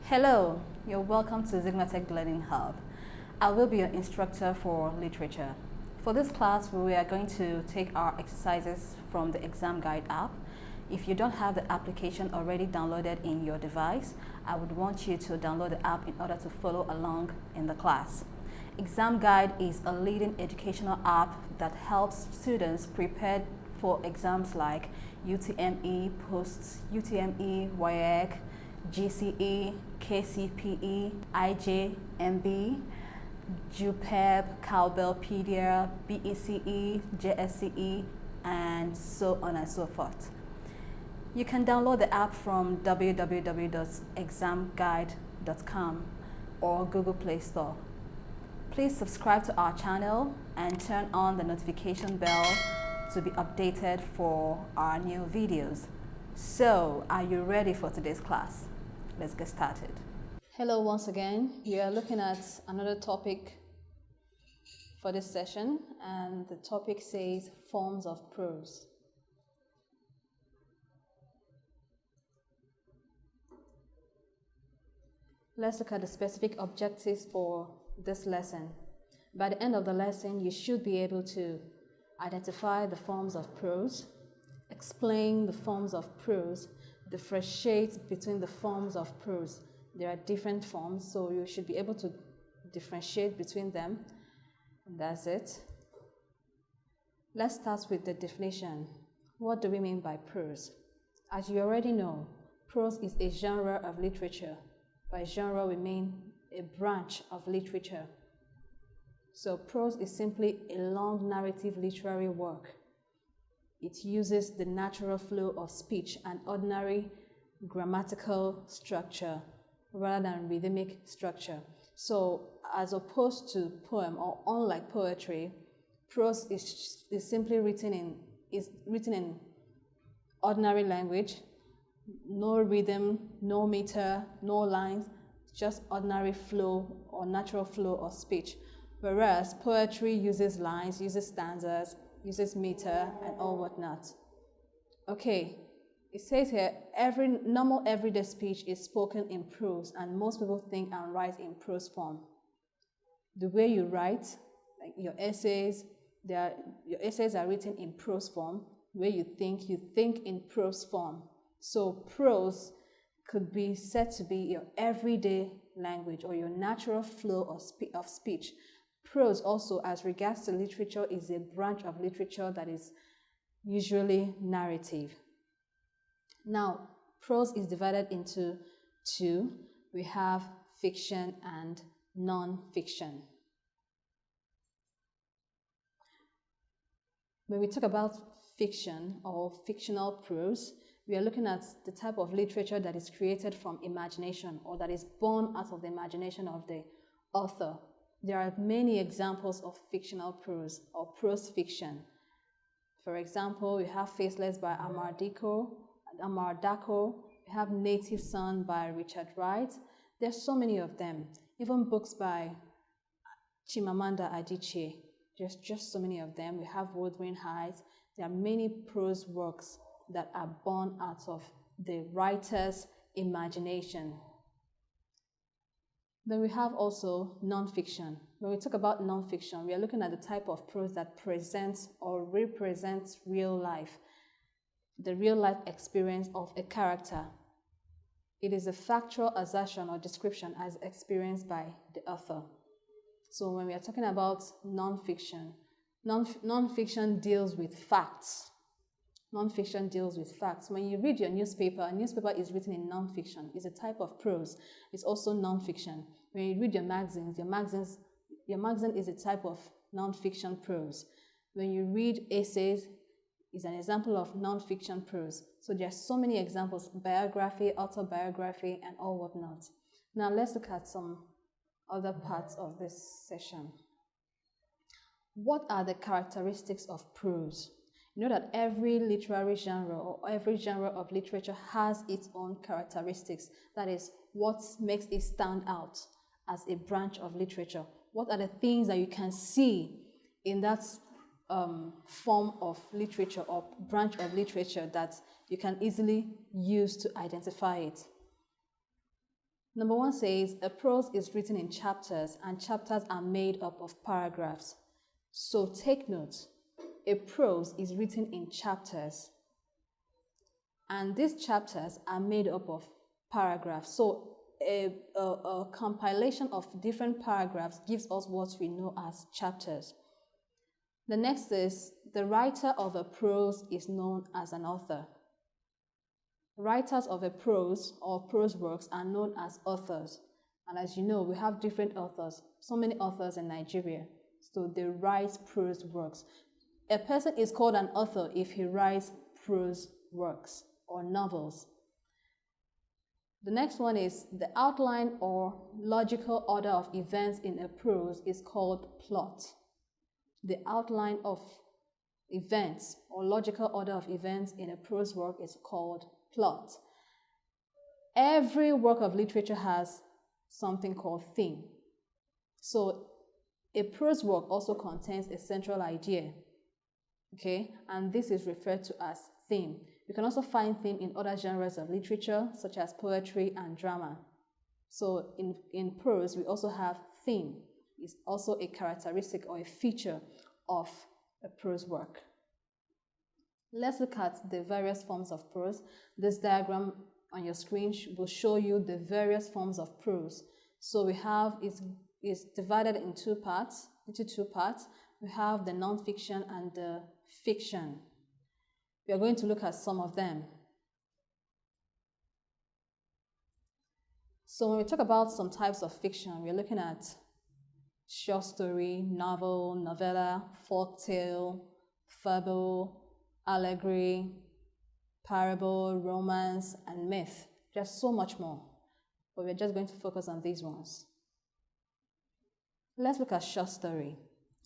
Hello, you're welcome to Zigmatech Learning Hub. I will be your instructor for literature. For this class, we are going to take our exercises from the ExamGuide app. If you don't have the application already downloaded in your device, I would want you to download the app in order to follow along in the class. ExamGuide is a leading educational app that helps students prepare for exams like UTME, post-UTME, WEAC, GCE, KCPE, IJMB, JUPEB, Cowbellpedia, BECE, JSCE, and so on and so forth. You can download the app from www.examguide.com or Google Play Store. Please subscribe to our channel and turn on the notification bell to be updated for our new videos. So, are you ready for today's class? Let's get started. Hello once again. We are looking at another topic for this session, and the topic says forms of prose. Let's look at the specific objectives for this lesson. By the end of the lesson, you should be able to identify the forms of prose, explain the forms of prose, differentiate between the forms of prose. There are different forms, so you should be able to differentiate between them. And that's it. Let's start with the definition. What do we mean by prose? As you already know, prose is a genre of literature. By genre, we mean a branch of literature. So prose is simply a long narrative literary work. It uses the natural flow of speech and ordinary grammatical structure rather than rhythmic structure. So as opposed to poem, or unlike poetry, prose is simply written in ordinary language, no rhythm, no meter, no lines, just ordinary flow or natural flow of speech. Whereas poetry uses lines, uses stanzas, uses meter, and all whatnot. Okay, it says here, every normal everyday speech is spoken in prose, and most people think and write in prose form. The way you write, like your essays are written in prose form. The way you think in prose form. So prose could be said to be your everyday language or your natural flow of speech. Prose also, as regards to literature, is a branch of literature that is usually narrative. Now, prose is divided into two. We have fiction and non-fiction. When we talk about fiction or fictional prose, we are looking at the type of literature that is created from imagination or that is born out of the imagination of the author. There are many examples of fictional prose or prose fiction. For example, we have Faceless by Amar Dako. We have Native Son by Richard Wright. There's so many of them. Even books by Chimamanda Adichie. There's just so many of them. We have Wuthering Heights. There are many prose works that are born out of the writer's imagination. Then we have also non-fiction. When we talk about non-fiction, we are looking at the type of prose that presents or represents real life, the real life experience of a character. It is a factual assertion or description as experienced by the author. So when we are talking about non-fiction, non-fiction deals with facts. Non-fiction deals with facts. When you read your newspaper, a newspaper is written in non-fiction. It's a type of prose. It's also non-fiction. When you read your magazine is a type of non-fiction prose. When you read essays, it's an example of non-fiction prose. So there are so many examples: biography, autobiography, and all whatnot. Now let's look at some other parts of this session. What are the characteristics of prose? You know that every literary genre or every genre of literature has its own characteristics. That is what makes it stand out as a branch of literature. What are the things that you can see in that form of literature or branch of literature that you can easily use to identify it? Number 1 says a prose is written in chapters and chapters are made up of paragraphs. So take note, a prose is written in chapters and these chapters are made up of paragraphs. So a compilation of different paragraphs gives us what we know as chapters. The next is the writer of a prose is known as an author. Writers of a prose or prose works are known as authors. And as you know, we have different authors, so many authors in Nigeria. So they write prose works. A person is called an author if he writes prose works or novels. The next one is the outline or logical order of events in a prose is called plot. The outline of events or logical order of events in a prose work is called plot. Every work of literature has something called theme. So a prose work also contains a central idea, okay, and this is referred to as theme. You can also find theme in other genres of literature such as poetry and drama. So in prose we also have theme. It's also a characteristic or a feature of a prose work. Let's look at the various forms of prose. This diagram on your screen will show you the various forms of prose. So we have, it's divided into two parts. We have the non-fiction and the fiction. We are going to look at some of them. So when we talk about some types of fiction, we're looking at short story, novel, novella, folktale, fable, allegory, parable, romance, and myth. There's so much more, but we're just going to focus on these ones. Let's look at short story.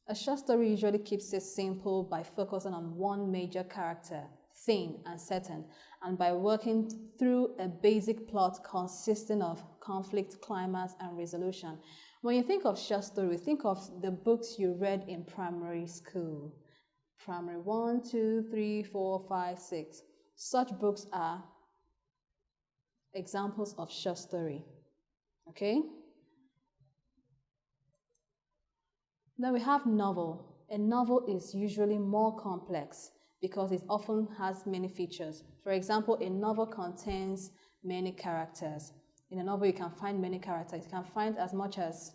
A short story usually keeps it simple by focusing on one major character, theme, and setting, and by working through a basic plot consisting of conflict, climax, and resolution. When you think of short story, think of the books you read in primary school. Primary 1, 2, 3, 4, 5, 6. Such books are examples of short story. Okay? Then we have novel. A novel is usually more complex because it often has many features. For example, a novel contains many characters. In a novel, you can find many characters. You can find as much as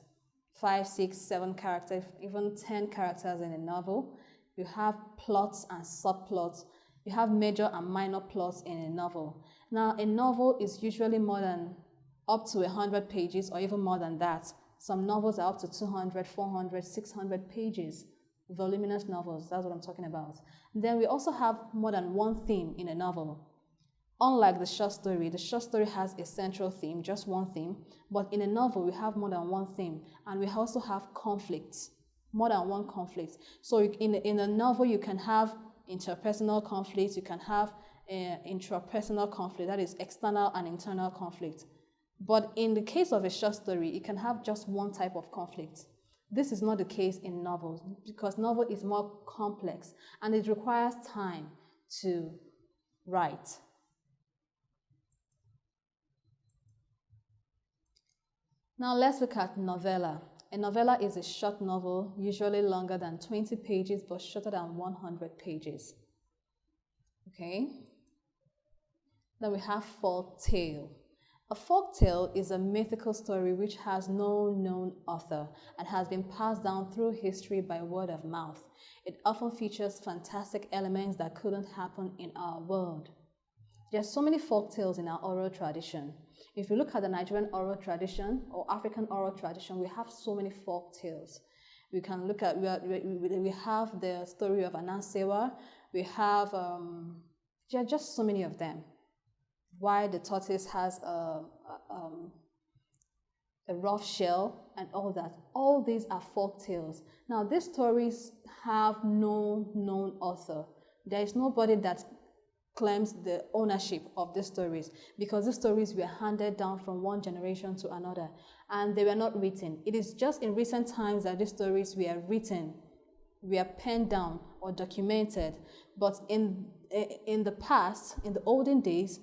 5, 6, 7 characters, even 10 characters in a novel. You have plots and subplots. You have major and minor plots in a novel. Now, a novel is usually more than up to 100 pages or even more than that. Some novels are up to 200, 400, 600 pages. Voluminous novels, that's what I'm talking about. Then we also have more than one theme in a novel. Unlike the short story has a central theme, just one theme. But in a novel, we have more than one theme. And we also have conflicts, more than one conflict. So in a novel, you can have interpersonal conflicts, you can have intrapersonal conflict, that is external and internal conflict. But in the case of a short story, it can have just one type of conflict. This is not the case in novels because novel is more complex and it requires time to write. Now let's look at novella. A novella is a short novel, usually longer than 20 pages but shorter than 100 pages. Okay? Then we have folktale. A folktale is a mythical story which has no known author and has been passed down through history by word of mouth. It often features fantastic elements that couldn't happen in our world. There are so many folktales in our oral tradition. If you look at the Nigerian oral tradition or African oral tradition, we have so many folktales. We can look at, we have the story of Anansewa, we have, there are just so many of them. Why the tortoise has a rough shell and all that. All these are folk tales. Now, these stories have no known author. There is nobody that claims the ownership of these stories because these stories were handed down from one generation to another and they were not written. It is just in recent times that these stories were written, were penned down or documented. But in the past, in the olden days,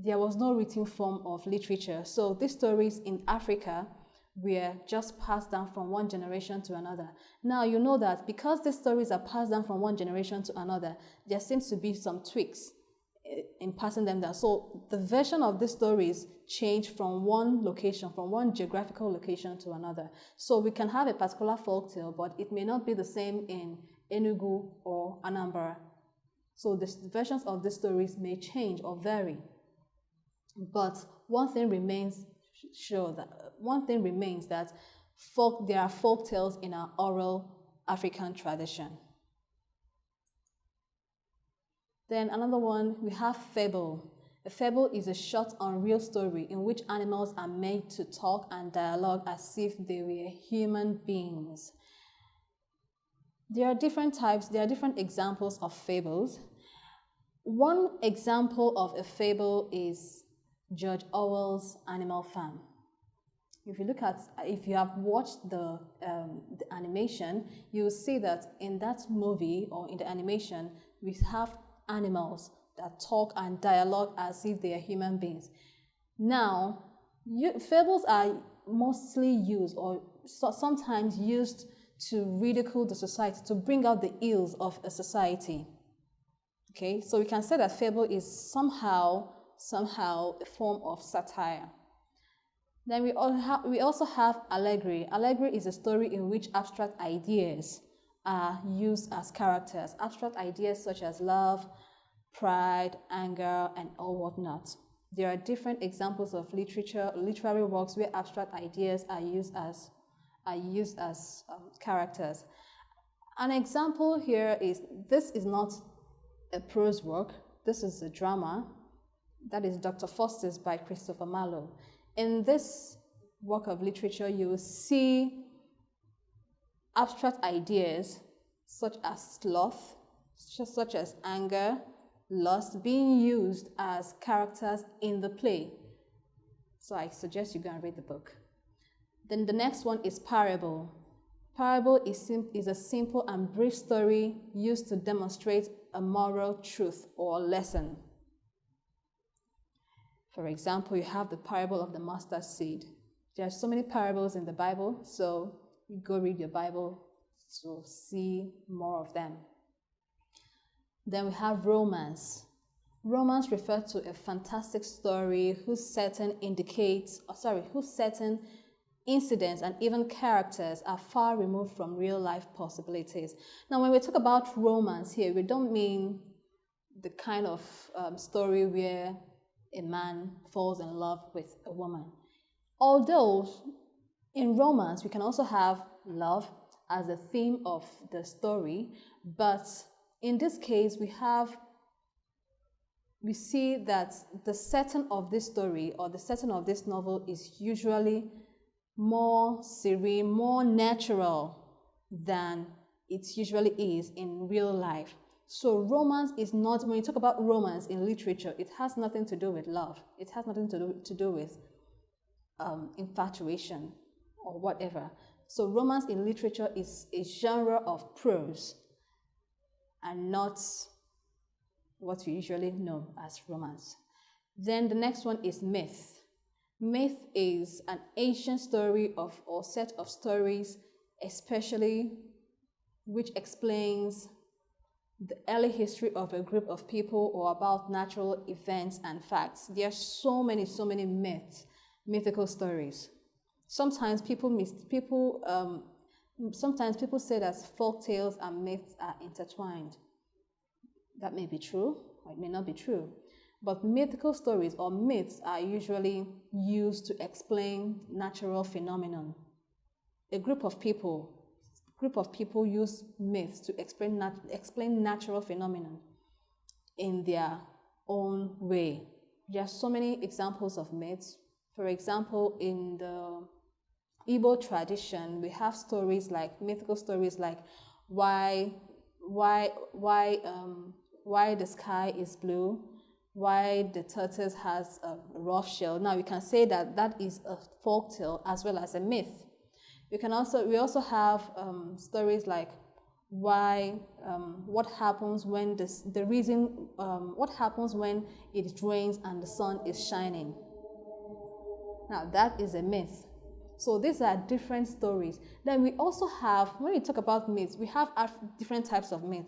there was no written form of literature. So these stories in Africa were just passed down from one generation to another. Now you know that because these stories are passed down from one generation to another, there seems to be some tweaks in passing them down. So the version of these stories change from one location, from one geographical location to another. So we can have a particular folktale, but it may not be the same in Enugu or Anambra. So the versions of the stories may change or vary. But one thing remains that there are folk tales in our oral African tradition. Then another one, we have fable. A fable is a short, unreal story in which animals are made to talk and dialogue as if they were human beings. There are different types, there are different examples of fables. One example of a fable is George Orwell's Animal Farm. If you have watched the animation, you will see that in that movie or in the animation, we have animals that talk and dialogue as if they are human beings. Now, fables are mostly used or sometimes used to ridicule the society, to bring out the ills of a society. Okay, so we can say that fable is somehow a form of satire. Then we also have allegory. Allegory is a story in which abstract ideas are used as characters. Abstract ideas such as love, pride, anger, and all whatnot. There are different examples of literary works where abstract ideas are used as characters. An example here is, this is not a prose work, this is a drama. That is Dr. Faustus by Christopher Marlowe. In this work of literature, you will see abstract ideas such as sloth, such as anger, lust, being used as characters in the play. So I suggest you go and read the book. Then the next one is parable. Parable is a simple and brief story used to demonstrate a moral truth or lesson. For example, you have the parable of the mustard seed. There are so many parables in the Bible, so you go read your Bible to see more of them. Then we have romance. Romance refers to a fantastic story whose certain incidents and even characters are far removed from real life possibilities. Now, when we talk about romance here, we don't mean the kind of story where a man falls in love with a woman. Although in romance, we can also have love as a theme of the story, but in this case, we see that the setting of this story or the setting of this novel is usually more serene, more natural than it usually is in real life. So romance is not, when you talk about romance in literature, it has nothing to do with love. It has nothing to do with infatuation or whatever. So romance in literature is a genre of prose and not what we usually know as romance. Then the next one is myth. Myth is an ancient story or set of stories, especially which explains the early history of a group of people or about natural events and facts. There are so many mythical stories. Sometimes people say that folk tales and myths are intertwined. That may be true, or it may not be true. But mythical stories or myths are usually used to explain natural phenomenon. A group of people use myths to explain natural phenomenon in their own way. There are so many examples of myths. For example, in the Igbo tradition, we have mythical stories like why the sky is blue, why the tortoise has a rough shell. Now we can say that is a folktale as well as a myth. We also have stories like why, what happens when what happens when it rains and the sun is shining. Now that is a myth. So these are different stories. Then we also have, when we talk about myths, we have different types of myth.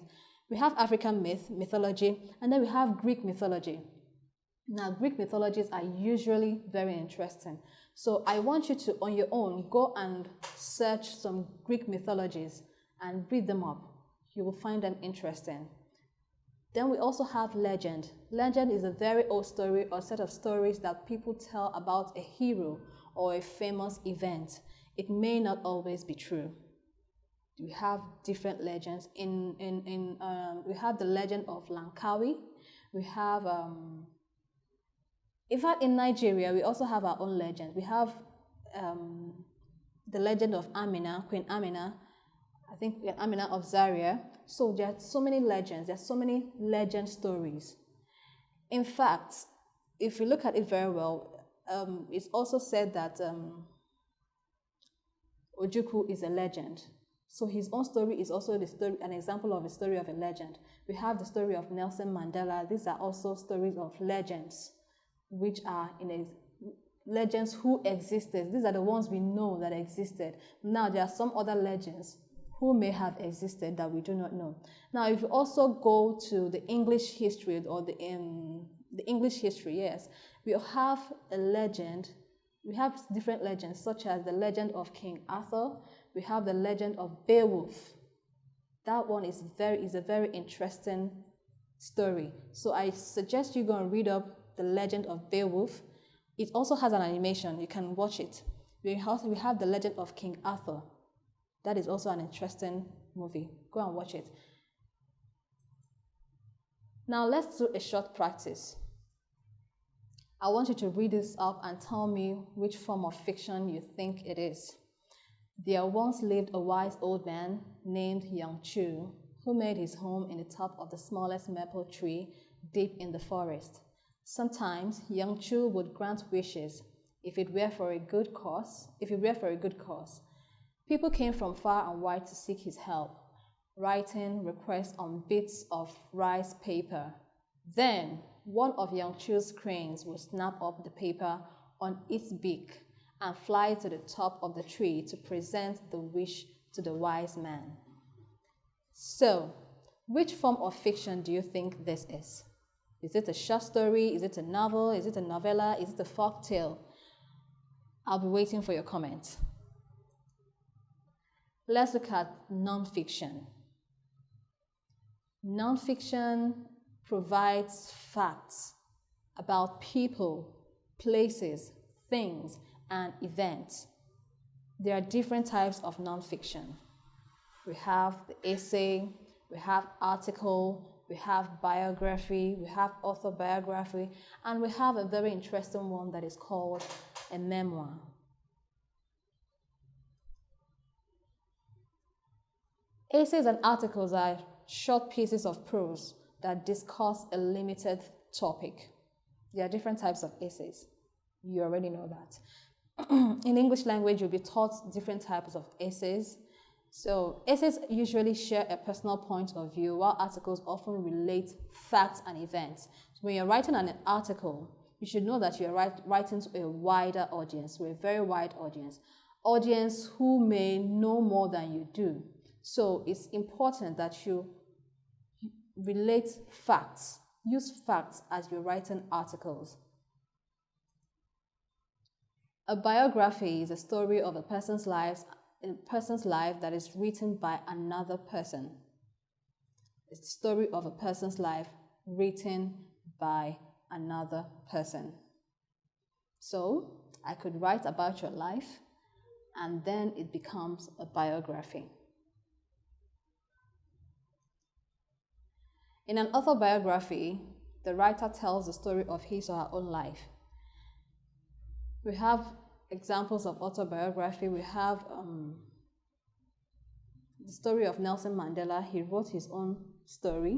We have African mythology, and then we have Greek mythology. Now, Greek mythologies are usually very interesting. So I want you to, on your own, go and search some Greek mythologies and read them up. You will find them interesting. Then we also have legend. Legend is a very old story or set of stories that people tell about a hero or a famous event. It may not always be true. We have different legends. We have the legend of Lankawi. We have, in fact, in Nigeria, we also have our own legends. We have the legend of Amina, Queen Amina. I think Amina of Zaria. So there are so many legends. There are so many legend stories. In fact, if you look at it very well, it's also said that Ojukwu is a legend. So his own story is also an example of a story of a legend. We have the story of Nelson Mandela. These are also stories of legends, which are legends who existed. These are the ones we know that existed. Now there are some other legends who may have existed that we do not know. Now, if you also go to the English history or the English history, yes, we have a legend. We have different legends, such as the legend of King Arthur. We have the legend of Beowulf. That one is a very interesting story. So I suggest you go and read up the legend of Beowulf. It also has an animation. You can watch it. We have the legend of King Arthur. That is also an interesting movie. Go and watch it. Now let's do a short practice. I want you to read this up and tell me which form of fiction you think it is. There once lived a wise old man named Yang Chu, who made his home in the top of the smallest maple tree deep in the forest. Sometimes Yang Chu would grant wishes if it were for a good cause. People came from far and wide to seek his help, writing requests on bits of rice paper. Then one of Yang Chu's cranes would snap up the paper on its beak and fly to the top of the tree to present the wish to the wise man. So, which form of fiction do you think this is? Is it a short story? Is it a novel? Is it a novella? Is it a folk tale? I'll be waiting for your comments. Let's look at nonfiction. Nonfiction provides facts about people, places, things, and events. There are different types of nonfiction. We have the essay, we have article, we have biography, we have autobiography, and we have a very interesting one that is called a memoir. Essays and articles are short pieces of prose that discuss a limited topic. There are different types of essays. You already know that. In English language, you'll be taught different types of essays. So essays usually share a personal point of view, while articles often relate facts and events. So when you're writing an article, you should know that you're writing to a wider audience, to a very wide audience who may know more than you do. So it's important that you relate facts, use facts as you're writing articles. A biography is a story of a person's life that is written by another person. It's the story of a person's life written by another person. So I could write about your life, and then it becomes a biography. In an autobiography, the writer tells the story of his or her own life. We have examples of autobiography. We have the story of Nelson Mandela. He wrote his own story.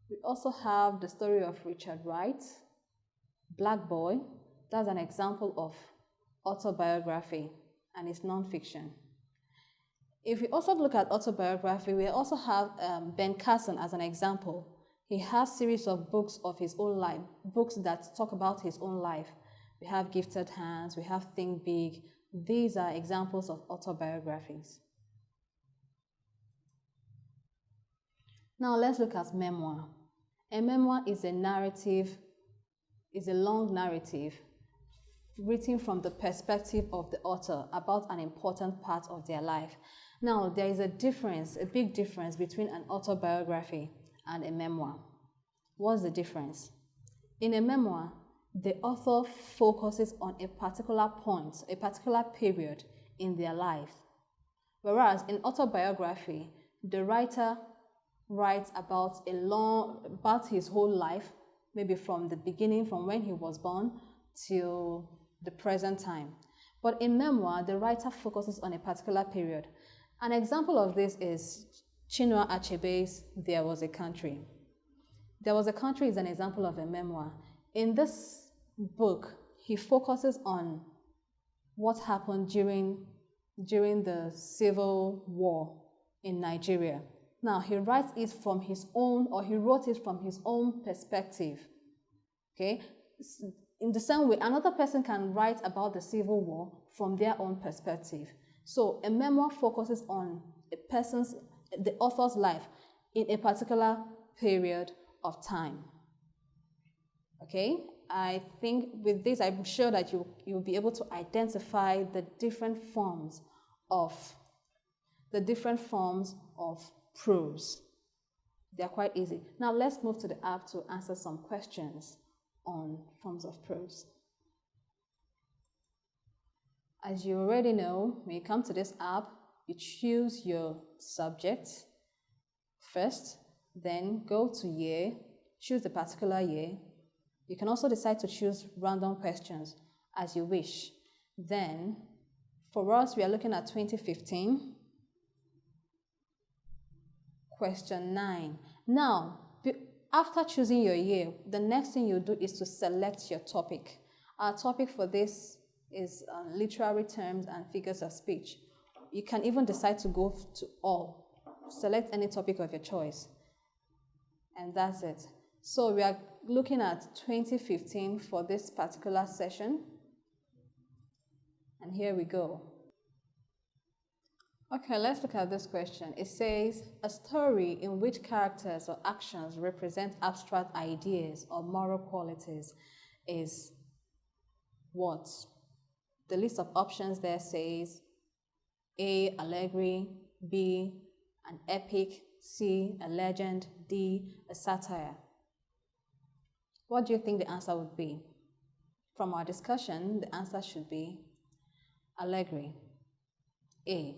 We also have the story of Richard Wright, Black Boy. That's an example of autobiography, and it's nonfiction. If we also look at autobiography, we also have Ben Carson as an example. He has series of books of his own life, books that talk about his own life. We have Gifted Hands, we have Think Big. These are examples of autobiographies. Now let's look at memoir. A memoir is a narrative, is a long narrative written from the perspective of the author about an important part of their life. Now, there is a difference, a big difference between an autobiography and a memoir. What's the difference? In a memoir, the author focuses on a particular point, a particular period in their life. Whereas in autobiography, the writer writes about his whole life, maybe from the beginning, from when he was born till the present time. But in memoir, the writer focuses on a particular period. An example of this is Chinua Achebe's There Was a Country. There Was a Country is an example of a memoir. In this book, he focuses on what happened during the civil war in Nigeria. Now, he writes it from his own, or he wrote it from his own perspective. Okay? In the same way, another person can write about the civil war from their own perspective. So a memoir focuses on the author's life in a particular period of time. Okay? I think with this, I'm sure that you'll be able to identify the different forms of prose. They're quite easy. Now let's move to the app to answer some questions on forms of prose. As you already know, when you come to this app, you choose your subject first, then go to year, choose the particular year. You can also decide to choose random questions as you wish. Then, for us, we are looking at 2015. Question 9. Now, after choosing your year, the next thing you do is to select your topic. Our topic for this is literary terms and figures of speech. You can even decide to go to all. Select any topic of your choice. And that's it. So we are looking at 2015 for this particular session. And here we go. Okay, let's look at this question. It says, a story in which characters or actions represent abstract ideas or moral qualities is what? The list of options there says A, allegory, B, an epic, C, a legend, D, a satire. What do you think the answer would be? From our discussion, the answer should be allegory, A.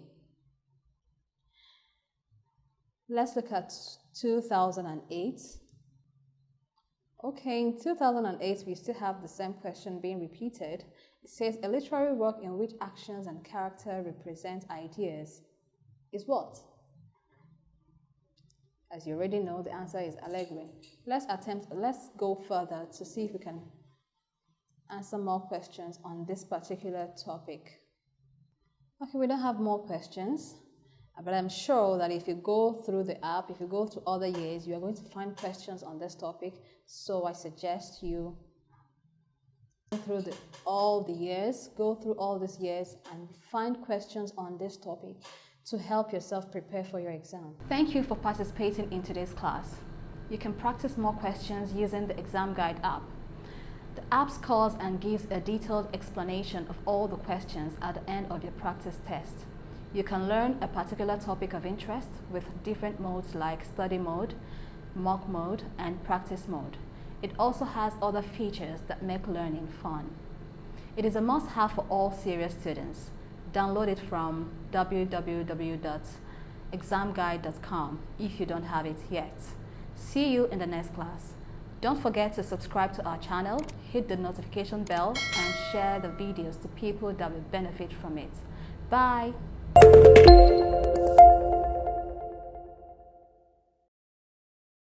Let's look at 2008. Okay, in 2008, we still have the same question being repeated. It says, a literary work in which actions and character represent ideas is what? As you already know, the answer is allegory. Let's go further to see if we can answer more questions on this particular topic. Okay, we don't have more questions, but I'm sure that if you go through the app, if you go through other years, you are going to find questions on this topic. So I suggest you go through all these years and find questions on this topic to help yourself prepare for your exam. Thank you for participating in today's class. You can practice more questions using the ExamGuide app. The app scores and gives a detailed explanation of all the questions at the end of your practice test. You can learn a particular topic of interest with different modes like study mode, mock mode, and practice mode. It also has other features that make learning fun. It is a must-have for all serious students. Download it from www.examguide.com if you don't have it yet. See you in the next class. Don't forget to subscribe to our channel, hit the notification bell, and share the videos to people that will benefit from it. Bye!